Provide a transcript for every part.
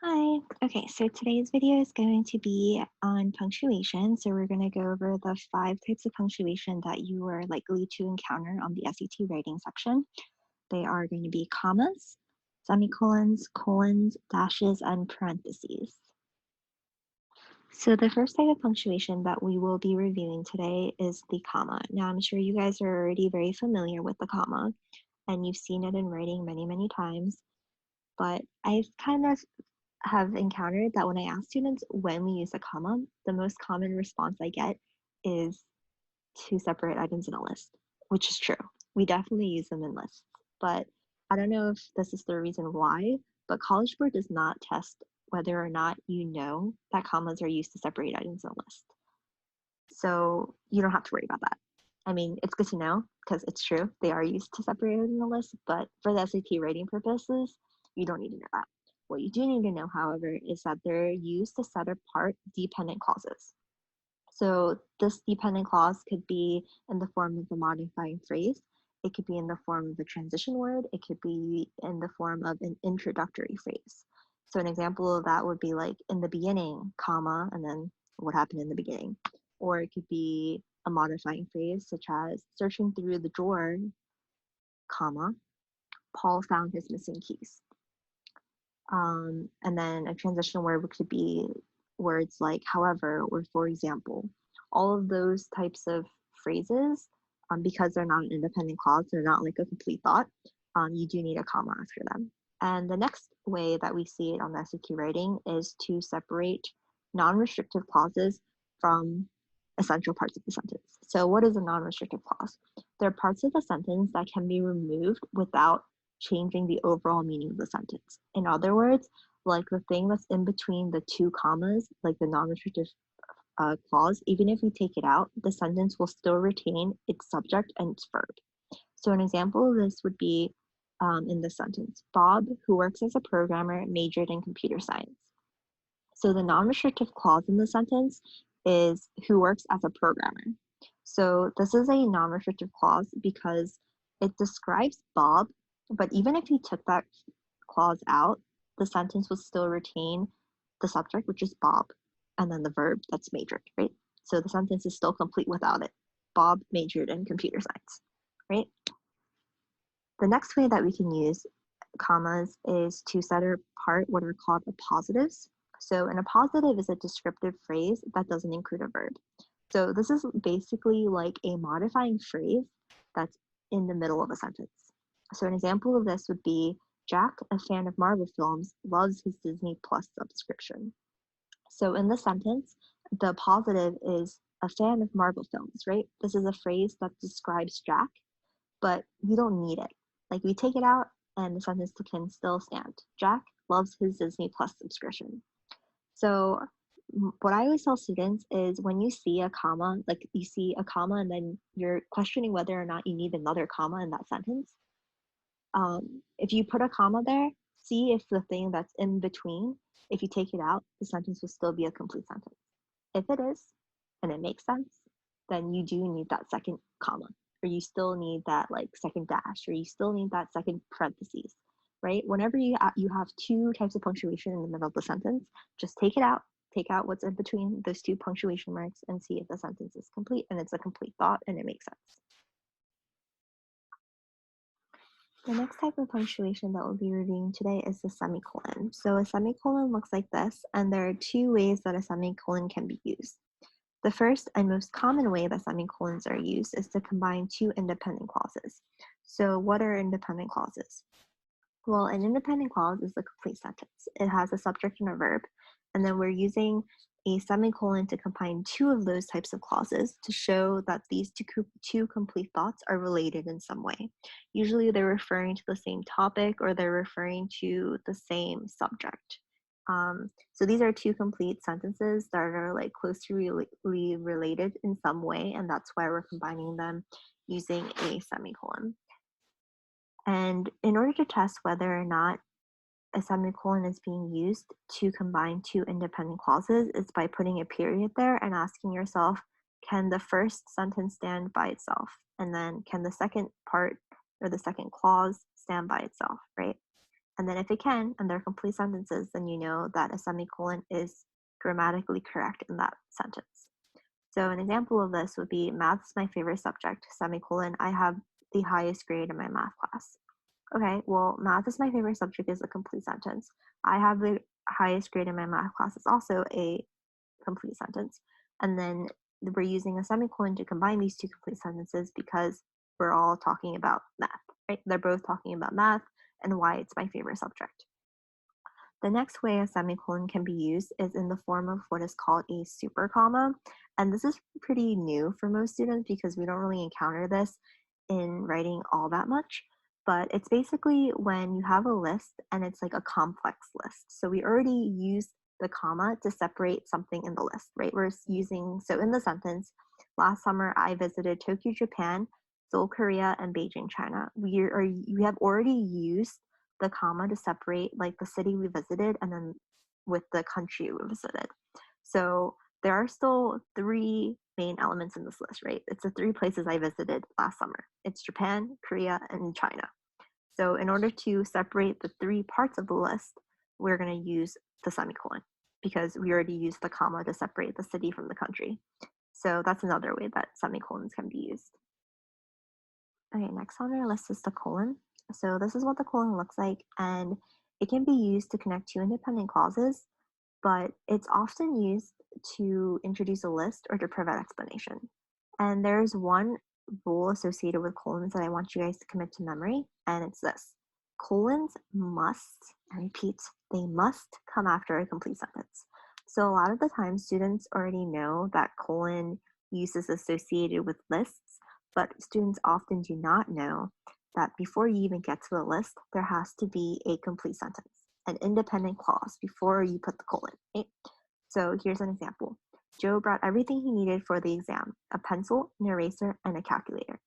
Hi. Okay, so today's video is going to be on punctuation. So we're going to go over the 5 types of punctuation that you are likely to encounter on the SAT writing section. They are going to be commas, semicolons, colons, dashes, and parentheses. So the first type of punctuation that we will be reviewing today is the comma. Now, I'm sure you guys are already very familiar with the comma, and you've seen it in writing many, many times, but I've kind of have encountered that when I ask students when we use a comma, the most common response I get is to separate items in a list, which is true. We definitely use them in lists, but I don't know if this is the reason why, but College Board does not test whether or not you know that commas are used to separate items in a list. So you don't have to worry about that. I mean, it's good to know because it's true. They are used to separate it in the list, but for the SAT writing purposes, you don't need to know that. What you do need to know, however, is that they're used to set apart dependent clauses. So this dependent clause could be in the form of a modifying phrase. It could be in the form of a transition word. It could be in the form of an introductory phrase. So an example of that would be like in the beginning, comma, and then what happened in the beginning. Or it could be a modifying phrase such as searching through the drawer, comma, Paul found his missing keys. And then a transition word could be words like however or for example. All of those types of phrases, because they're not an independent clause, they're not like a complete thought, you do need a comma after them. And the next way that we see it on the SAT writing is to separate non-restrictive clauses from essential parts of the sentence. So what is a non-restrictive clause? They're parts of the sentence that can be removed without changing the overall meaning of the sentence. In other words, like the thing that's in between the two commas, like the non-restrictive clause, even if we take it out, the sentence will still retain its subject and its verb. So an example of this would be in this sentence, Bob, who works as a programmer, majored in computer science. So the non-restrictive clause in the sentence is who works as a programmer. So this is a non-restrictive clause because it describes Bob, but even if you took that clause out, the sentence would still retain the subject, which is Bob, and then the verb that's majored, right? So the sentence is still complete without it. Bob majored in computer science, right? The next way that we can use commas is to set apart what are called appositives. So an appositive is a descriptive phrase that doesn't include a verb. So this is basically like a modifying phrase that's in the middle of a sentence. So an example of this would be Jack, a fan of Marvel films, loves his Disney Plus subscription. So in this sentence, the positive is a fan of Marvel films, right? This is a phrase that describes Jack, but we don't need it. Like we take it out and the sentence can still stand. Jack loves his Disney Plus subscription. So what I always tell students is when you see a comma, like you see a comma and then you're questioning whether or not you need another comma in that sentence, if you put a comma there, see if the thing that's in between, if you take it out, the sentence will still be a complete sentence. If it is, and it makes sense, then you do need that second comma, or you still need that like second dash, or you still need that second parentheses, right? Whenever you have 2 types of punctuation in the middle of the sentence, just take it out, take out what's in between those 2 punctuation marks and see if the sentence is complete and it's a complete thought and it makes sense. The next type of punctuation that we'll be reviewing today is the semicolon. So a semicolon looks like this, and there are 2 ways that a semicolon can be used. The first and most common way that semicolons are used is to combine 2 independent clauses. So what are independent clauses? Well, an independent clause is a complete sentence. It has a subject and a verb, and then we're using a semicolon to combine 2 of those types of clauses to show that these two complete thoughts are related in some way. Usually they're referring to the same topic or they're referring to the same subject. So these are 2 complete sentences that are like closely related in some way, and that's why we're combining them using a semicolon. And in order to test whether or not a semicolon is being used to combine 2 independent clauses is by putting a period there and asking yourself, can the first sentence stand by itself? And then can the second part or the second clause stand by itself, right? And then if it can, and they're complete sentences, then you know that a semicolon is grammatically correct in that sentence. So an example of this would be math's my favorite subject, semicolon, I have the highest grade in my math class. Okay, well, math is my favorite subject is a complete sentence. I have the highest grade in my math class is also a complete sentence. And then we're using a semicolon to combine these two complete sentences because we're all talking about math, right? They're both talking about math and why it's my favorite subject. The next way a semicolon can be used is in the form of what is called a super comma. And this is pretty new for most students because we don't really encounter this in writing all that much. But it's basically when you have a list and it's like a complex list. So we already used the comma to separate something in the list, right? We're using, so in the sentence, last summer I visited Tokyo, Japan, Seoul, Korea, and Beijing, China. We have already used the comma to separate like the city we visited and then with the country we visited. So there are still three main elements in this list, right? It's the three places I visited last summer. It's Japan, Korea, and China. So in order to separate the three parts of the list, we're going to use the semicolon because we already used the comma to separate the city from the country. So that's another way that semicolons can be used. Okay, next on our list is the colon. So this is what the colon looks like, and it can be used to connect two independent clauses, but it's often used to introduce a list or to provide explanation. And there's one rule associated with colons that I want you guys to commit to memory, and it's this. Colons must, I repeat, they must come after a complete sentence. So a lot of the time, students already know that colon use is associated with lists, but students often do not know that before you even get to the list, there has to be a complete sentence, an independent clause before you put the colon, right? So here's an example. Joe brought everything he needed for the exam, a pencil, an eraser, and a calculator.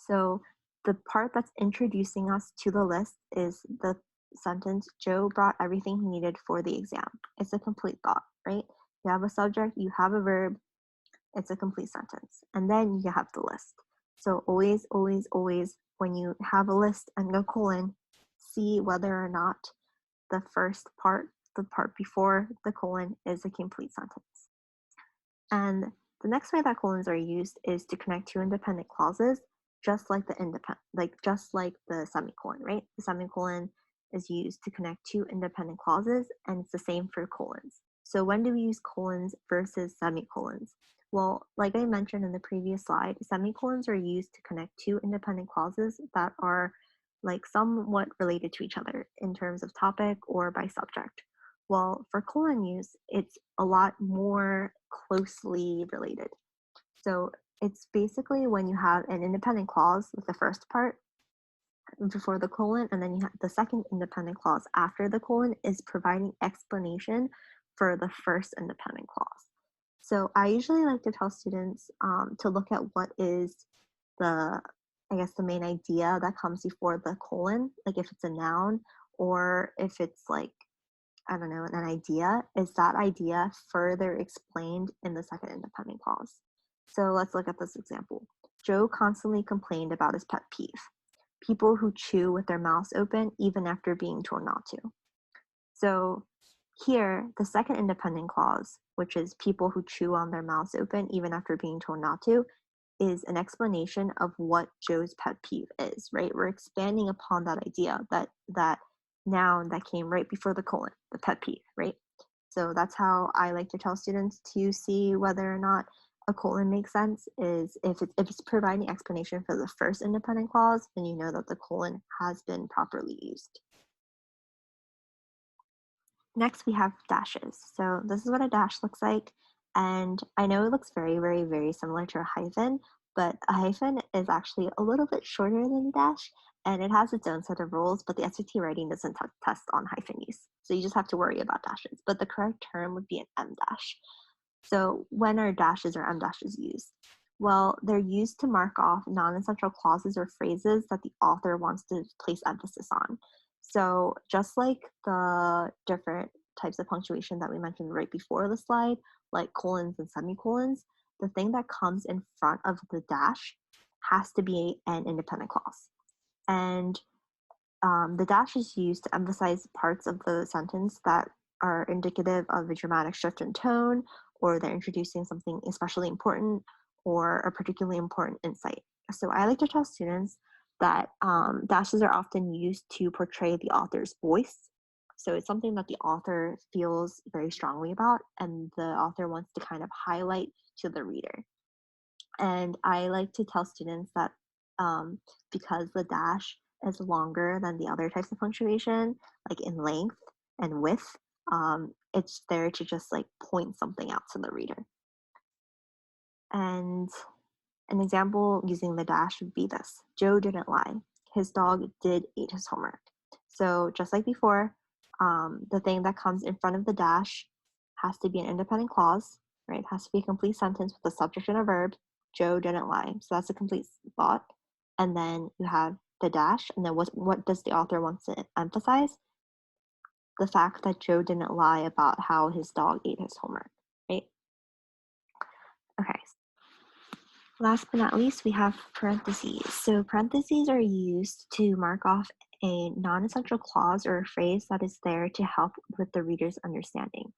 So the part that's introducing us to the list is the sentence, Joe brought everything he needed for the exam. It's a complete thought, right? You have a subject, you have a verb, it's a complete sentence. And then you have the list. So always, always, always, when you have a list and a colon, see whether or not the first part, the part before the colon, is a complete sentence. And the next way that colons are used is to connect two independent clauses, just like the semicolon, right? The semicolon is used to connect two independent clauses, and it's the same for colons. So when do we use colons versus semicolons? Well, like I mentioned in the previous slide, semicolons are used to connect two independent clauses that are like somewhat related to each other in terms of topic or by subject. Well, for colon use, it's a lot more closely related. So it's basically when you have an independent clause with the first part before the colon, and then you have the second independent clause after the colon is providing explanation for the first independent clause. So I usually like to tell students to look at what is the main idea that comes before the colon, like if it's a noun or if it's like, I don't know, an idea, is that idea further explained in the second independent clause. So let's look at this example. Joe constantly complained about his pet peeve, people who chew with their mouths open even after being told not to. So here, the second independent clause, which is people who chew on their mouths open even after being told not to, is an explanation of what Joe's pet peeve is, right? We're expanding upon that idea, that noun that came right before the colon, the pet peeve, right? So that's how I like to tell students to see whether or not a colon makes sense, is if it's providing explanation for the first independent clause, then you know that the colon has been properly used. Next, we have dashes. So this is what a dash looks like. And I know it looks very, very, very similar to a hyphen, but a hyphen is actually a little bit shorter than a dash, and it has its own set of rules, but the SAT writing doesn't test on hyphen use. So you just have to worry about dashes, but the correct term would be an M dash. So when are dashes or M dashes used? Well, they're used to mark off non-essential clauses or phrases that the author wants to place emphasis on. So just like the different types of punctuation that we mentioned right before the slide, like colons and semicolons, the thing that comes in front of the dash has to be an independent clause. And the dash is used to emphasize parts of the sentence that are indicative of a dramatic shift in tone, or they're introducing something especially important or a particularly important insight. So I like to tell students that dashes are often used to portray the author's voice. So it's something that the author feels very strongly about, and the author wants to kind of highlight to the reader. And I like to tell students that because the dash is longer than the other types of punctuation, like in length and width, it's there to just like point something out to the reader. And an example using the dash would be this: Joe didn't lie. His dog did eat his homework. So just like before, the thing that comes in front of the dash has to be an independent clause, right? It has to be a complete sentence with a subject and a verb. Joe didn't lie. So that's a complete thought. And then you have the dash, and then what does the author want to emphasize? The fact that Joe didn't lie about how his dog ate his homework, right? Okay. Last but not least, we have parentheses. So parentheses are used to mark off a non-essential clause or a phrase that is there to help with the reader's understanding.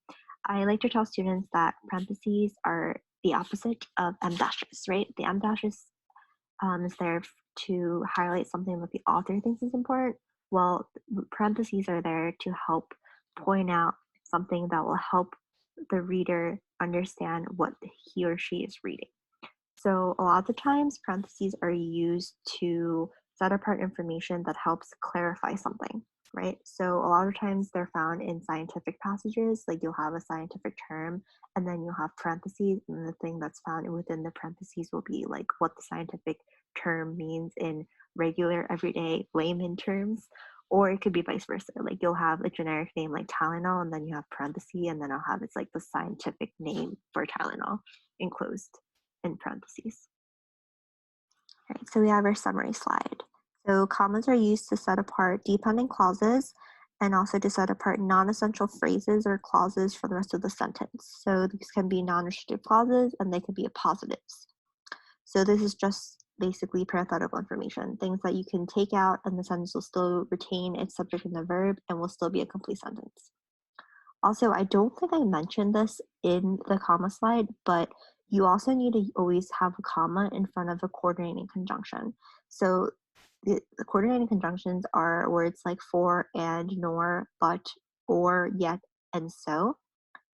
I like to tell students that parentheses are the opposite of em dashes, right? The em dashes is there to highlight something that the author thinks is important. Well, parentheses are there to help point out something that will help the reader understand what he or she is reading. So a lot of the times parentheses are used to set apart information that helps clarify something, right? So a lot of times they're found in scientific passages, like you'll have a scientific term and then you'll have parentheses, and the thing that's found within the parentheses will be like what the scientific term means in regular, everyday layman terms. Or it could be vice versa. Like you'll have a generic name like Tylenol, and then you have parentheses, and then I'll have it's like the scientific name for Tylenol enclosed in parentheses. All right, so we have our summary slide. So commas are used to set apart dependent clauses and also to set apart non-essential phrases or clauses for the rest of the sentence. So these can be non-restrictive clauses and they could be positives. So this is just basically parenthetical information, things that you can take out and the sentence will still retain its subject and the verb and will still be a complete sentence. Also, I don't think I mentioned this in the comma slide, but you also need to always have a comma in front of a coordinating conjunction. So the coordinating conjunctions are words like for, and, nor, but, or, yet, and so.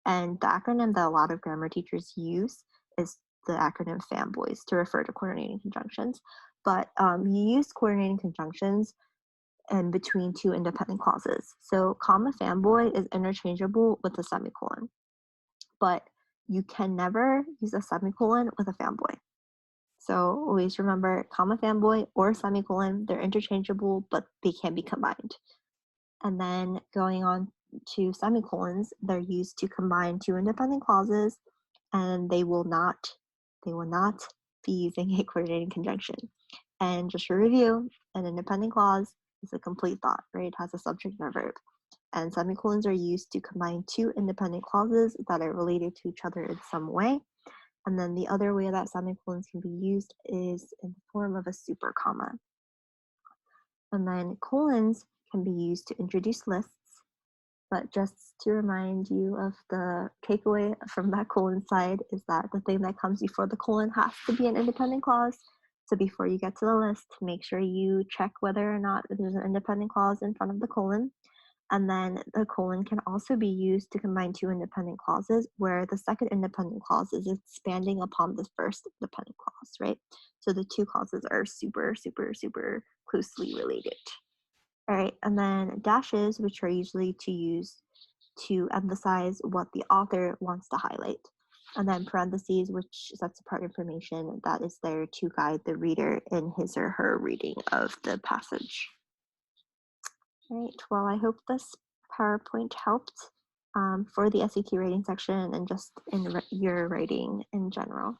And the acronym that a lot of grammar teachers use is the acronym FAMBOYS to refer to coordinating conjunctions. But you use coordinating conjunctions and between two independent clauses. So comma fanboy is interchangeable with a semicolon, but you can never use a semicolon with a fanboy. So always remember comma fanboy or semicolon, they're interchangeable, but they can be combined. And then going on to semicolons, they're used to combine two independent clauses, and they will not be using a coordinating conjunction. And just for review, an independent clause is a complete thought, right? It has a subject and a verb. And semicolons are used to combine two independent clauses that are related to each other in some way. And then the other way that semicolons can be used is in the form of a super comma. And then colons can be used to introduce lists. But just to remind you of the takeaway from that colon slide is that the thing that comes before the colon has to be an independent clause. So before you get to the list, make sure you check whether or not there's an independent clause in front of the colon. And then the colon can also be used to combine two independent clauses where the second independent clause is expanding upon the first independent clause, right? So the two clauses are super, super, super closely related. All right, and then dashes, which are usually to use to emphasize what the author wants to highlight. And then parentheses, which sets apart information that is there to guide the reader in his or her reading of the passage. All right, well, I hope this PowerPoint helped for the SAT writing section and just in your writing in general.